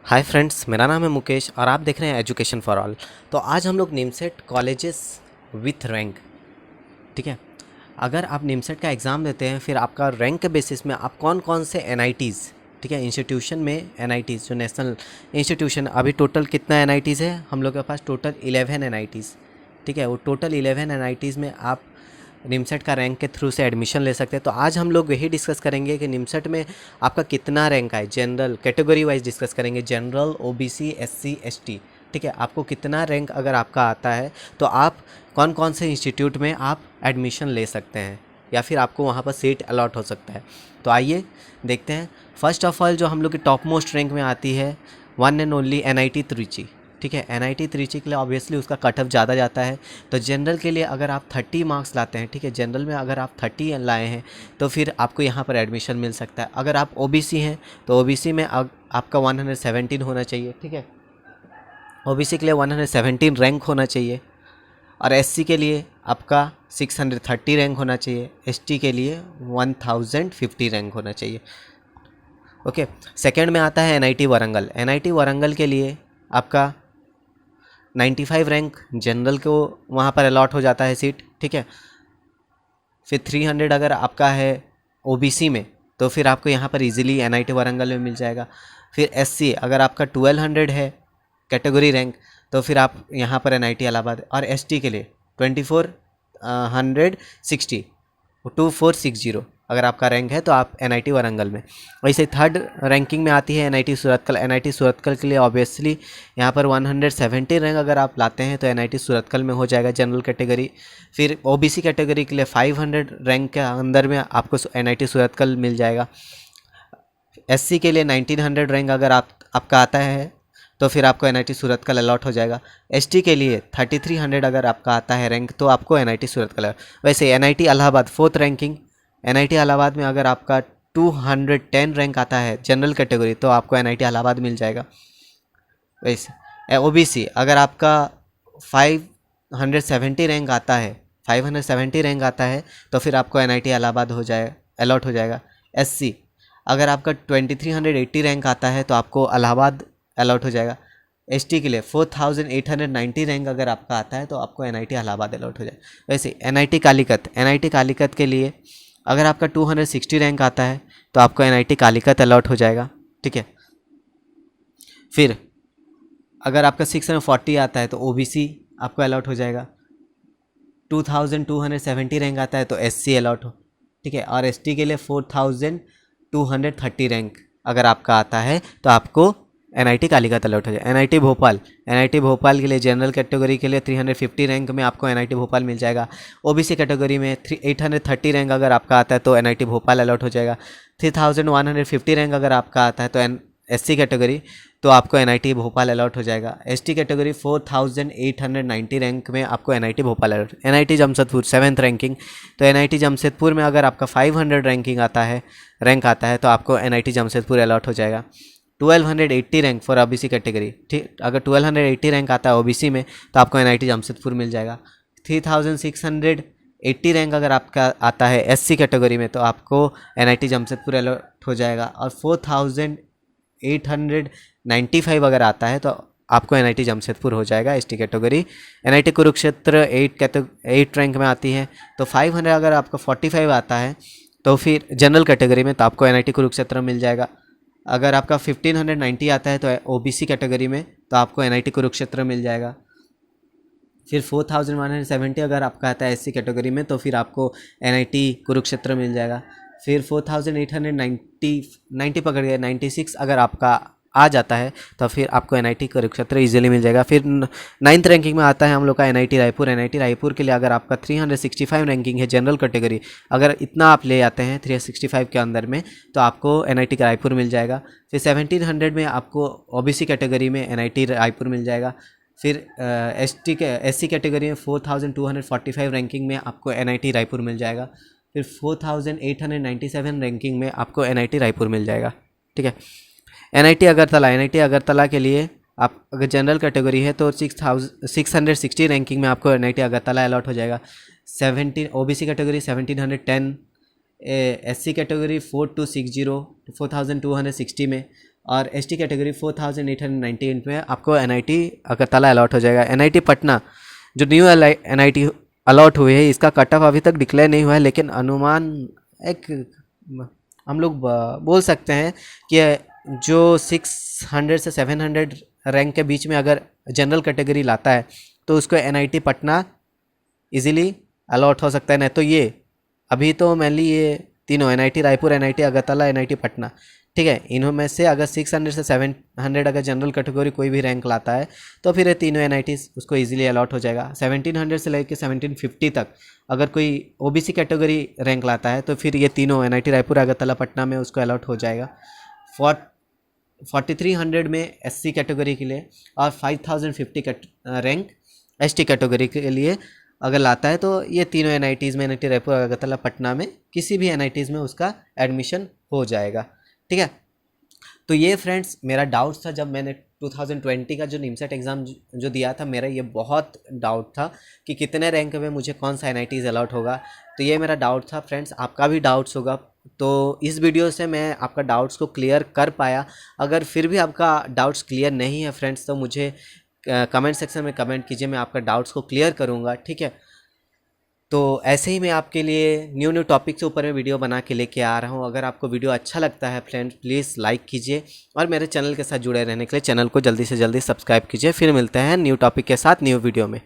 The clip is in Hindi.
हाय फ्रेंड्स, मेरा नाम है मुकेश और आप देख रहे हैं एजुकेशन फॉर ऑल। तो आज हम लोग निमसेट कॉलेजेस विथ रैंक, ठीक है। अगर आप निमसेट का एग्ज़ाम देते हैं, फिर आपका रैंक के बेसिस में आप कौन कौन से एनआईटीज़, ठीक है, इंस्टीट्यूशन में एनआईटीज़ जो नेशनल इंस्टीट्यूशन, अभी टोटल कितना एनआईटीज़ है हम लोग के पास? टोटल 11 एनआईटीज़, ठीक है। वो टोटल 11 एनआईटीज़ में आप निमसेट का रैंक के थ्रू से एडमिशन ले सकते हैं। तो आज हम लोग यही डिस्कस करेंगे कि निमसेट में आपका कितना रैंक आए। जनरल कैटेगरी वाइज डिस्कस करेंगे, जनरल, ओबीसी, एससी, एसटी, ठीक है। आपको कितना रैंक अगर आपका आता है तो आप कौन कौन से इंस्टीट्यूट में आप एडमिशन ले सकते हैं या फिर आपको वहाँ पर सीट अलॉट हो सकता है। तो आइए देखते हैं। फर्स्ट ऑफ ऑल जो हम लोग की टॉप मोस्ट रैंक में आती है, one and only NIT Trichy, ठीक है। एनआईटी त्रिची के लिए ऑब्वियसली उसका कट ऑफ ज़्यादा जाता है। तो जनरल के लिए अगर आप 30 मार्क्स लाते हैं, ठीक है, जनरल में अगर आप 30 लाए हैं तो फिर आपको यहाँ पर एडमिशन मिल सकता है। अगर आप ओबीसी हैं तो ओबीसी में आपका 117 होना चाहिए, ठीक है। ओबीसी के लिए 117 रैंक होना चाहिए और एससी के लिए आपका 630 रैंक होना चाहिए। एसटी के लिए 1050 रैंक होना चाहिए। ओके, सेकंड में आता है एनआईटी वारंगल। एनआईटी वारंगल के लिए आपका 95 रैंक जनरल को वहाँ पर अलॉट हो जाता है सीट, ठीक है। फिर 300 अगर आपका है ओबीसी में तो फिर आपको यहाँ पर इजीली एनआईटी वारंगल में मिल जाएगा। फिर एससी अगर आपका 1200 है कैटेगरी रैंक तो फिर आप यहाँ पर एनआईटी इलाहाबाद, और एसटी के लिए 2460 2460 अगर आपका रैंक है तो आप एनआईटी वारंगल में। वैसे थर्ड रैंकिंग में आती है एनआईटी सूरतकल। एनआईटी सूरतकल के लिए ऑब्वियसली यहाँ पर 170 रैंक अगर आप लाते हैं तो एनआईटी सूरतकल में हो जाएगा जनरल कैटेगरी। फिर ओबीसी कैटेगरी के लिए 500 रैंक के अंदर में आपको एनआईटी सूरतकल मिल जाएगा। एससी के लिए 1900 रैंक अगर आपका आता है तो फिर आपको एनआईटी सूरतकल अलॉट हो जाएगा। एसटी के लिए 3300 अगर आपका आता है रैंक तो आपको एनआईटी सूरतकल। वैसे NIT Allahabad fourth ranking, NIT Allahabad में अगर आपका 210 रैंक आता है जनरल कैटेगरी तो आपको एनआईटी इलाहाबाद मिल जाएगा। वैसे ओबीसी अगर आपका 570 रैंक आता है, 570 रैंक आता है तो फिर आपको एनआईटी इलाहाबाद हो जाए अलॉट हो जाएगा। एससी अगर आपका 2380 रैंक आता है तो आपको इलाहाबाद अलॉट हो जाएगा। एसटी के लिए 4890 रैंक अगर आपका आता है तो आपको एनआईटी इलाहाबाद अलॉट हो जाएगा। वैसे एनआईटी कालीकत के लिए अगर आपका 260 रैंक आता है तो आपको एनआईटी कालीकत अलॉट हो जाएगा, ठीक है। फिर अगर आपका 640 आता है तो ओबीसी आपको अलॉट हो जाएगा। 2270 रैंक आता है तो एससी अलॉट हो, ठीक है। और एसटी के लिए 4230 रैंक अगर आपका आता है तो आपको एनआईटी कालीकत अलॉट हो जाए। एनआईटी भोपाल के लिए जनरल कैटेगरी के लिए 350 रैंक में आपको एनआईटी भोपाल मिल जाएगा। ओबीसी कैटेगरी में 830 रैंक अगर आपका आता है तो एनआईटी भोपाल अलॉट हो जाएगा। 3150 रैंक अगर आपका आता है तो एससी कैटेगरी तो आपको एनआईटी भोपाल अलॉट हो जाएगा। एसटी कैटेगरी 4890 रैंक में आपको NIT Bhopal allot. NIT Jamshedpur 7th ranking, तो एनआईटी जमशेदपुर में अगर आपका 500 रैंक आता है तो आपको एनआईटी जमशेदपुर अलॉट हो जाएगा। 1280 रैंक फॉर ओबीसी कैटेगरी, ठीक। अगर 1280 रैंक आता है ओबीसी में तो आपको एनआईटी जमशेदपुर मिल जाएगा। 3680 रैंक अगर आपका आता है एससी कैटेगरी में तो आपको एनआईटी जमशेदपुर अलॉट हो जाएगा। और 4895 अगर आता है तो आपको एनआईटी जमशेदपुर हो जाएगा ST category. NIT Kurukshetra 8 rank में आती है तो 500 अगर आपका 45 आता है तो फिर जनरल कैटेगरी में तो आपको एनआईटी कुरुक्षेत्र मिल जाएगा। अगर आपका 1590 आता है तो ओबीसी कैटेगरी में तो आपको एनआईटी कुरुक्षेत्र मिल जाएगा। फिर 4170 अगर आपका आता है एससी कैटेगरी में तो फिर आपको एनआईटी कुरुक्षेत्र मिल जाएगा। फिर 4890 पकड़ गए, 96 अगर आपका आ जाता है तो फिर आपको एनआईटी कुरुक्षेत्र इजीली मिल जाएगा। फिर 9th रैंकिंग में आता है हम लोग का एनआईटी रायपुर। एनआईटी रायपुर के लिए अगर आपका 365 रैंकिंग है जनरल कैटेगरी, अगर इतना आप ले आते हैं 365 के अंदर में तो आपको एनआईटी रायपुर मिल जाएगा। फिर 1700 में आपको ओबीसी कैटेगरी में एनआईटी रायपुर मिल जाएगा। फिर एससी कैटेगरी में 4245 रैंकिंग में आपको एनआईटी रायपुर मिल जाएगा। फिर 4897 रैंकिंग में आपको एनआईटी रायपुर मिल जाएगा, ठीक है। एनआईटी अगरतला के लिए आप अगर जनरल कैटेगरी है तो 660 रैंकिंग में आपको एनआईटी अगरतला अलॉट हो जाएगा। 17 ओबीसी कैटेगरी 1710, एससी कैटेगरी 4260 4260 में, और एसटी कैटेगरी 4898 में आपको एनआईटी अगरतला अलॉट हो जाएगा। एनआईटी पटना जो न्यू एनआईटी अलॉट हुई है, इसका कट ऑफ अभी तक डिक्लेयर नहीं हुआ है, लेकिन अनुमान एक हम लोग बोल सकते हैं कि जो 600 से 700 रैंक के बीच में अगर जनरल कैटेगरी लाता है तो उसको एनआईटी पटना इजीली अलॉट हो सकता है। नहीं तो ये अभी तो मेनली ये तीनों NIT Raipur, NIT Agartala, NIT Patna, ठीक है, इन्हों में से अगर 600 से 700 अगर जनरल कैटेगरी कोई भी रैंक लाता है तो फिर ये तीनों एनआईटी उसको इजीली अलॉट हो जाएगा। 1700 से लेकर 1750 तक अगर कोई ओबीसी कैटेगरी रैंक लाता है तो फिर ये तीनों एनआईटी रायपुर, अगरतला, पटना में उसको अलॉट हो जाएगा। 4300 में एससी कैटेगरी के लिए और 5050 रैंक एसटी कैटेगरी के लिए अगर लाता है तो ये तीनों एनआईटीज़ में, एनआईटी रायपुर, अगरतला, पटना में किसी भी एनआईटीज़ में उसका एडमिशन हो जाएगा। ठीक है, तो ये फ्रेंड्स मेरा डाउट था जब मैंने 2020 का जो निमसेट एग्ज़ाम जो दिया था, मेरा ये बहुत डाउट था कि कितने रैंक में मुझे कौन सा एनआईटीज़ अलॉट होगा। तो ये मेरा डाउट था फ्रेंड्स, आपका भी डाउट्स होगा। तो इस वीडियो से मैं आपका डाउट्स को क्लियर कर पाया। अगर फिर भी आपका डाउट्स क्लियर नहीं है फ्रेंड्स तो मुझे कमेंट सेक्शन में कमेंट कीजिए, मैं आपका डाउट्स को क्लियर करूँगा। ठीक है, तो ऐसे ही मैं आपके लिए न्यू टॉपिक से ऊपर में वीडियो बना के लेके आ रहा हूँ। अगर आपको वीडियो अच्छा लगता है फ्रेंड्स प्लीज़ लाइक कीजिए और मेरे चैनल के साथ जुड़े रहने के लिए चैनल को जल्दी से जल्दी सब्सक्राइब कीजिए। फिर मिलते हैं न्यू टॉपिक के साथ न्यू वीडियो में।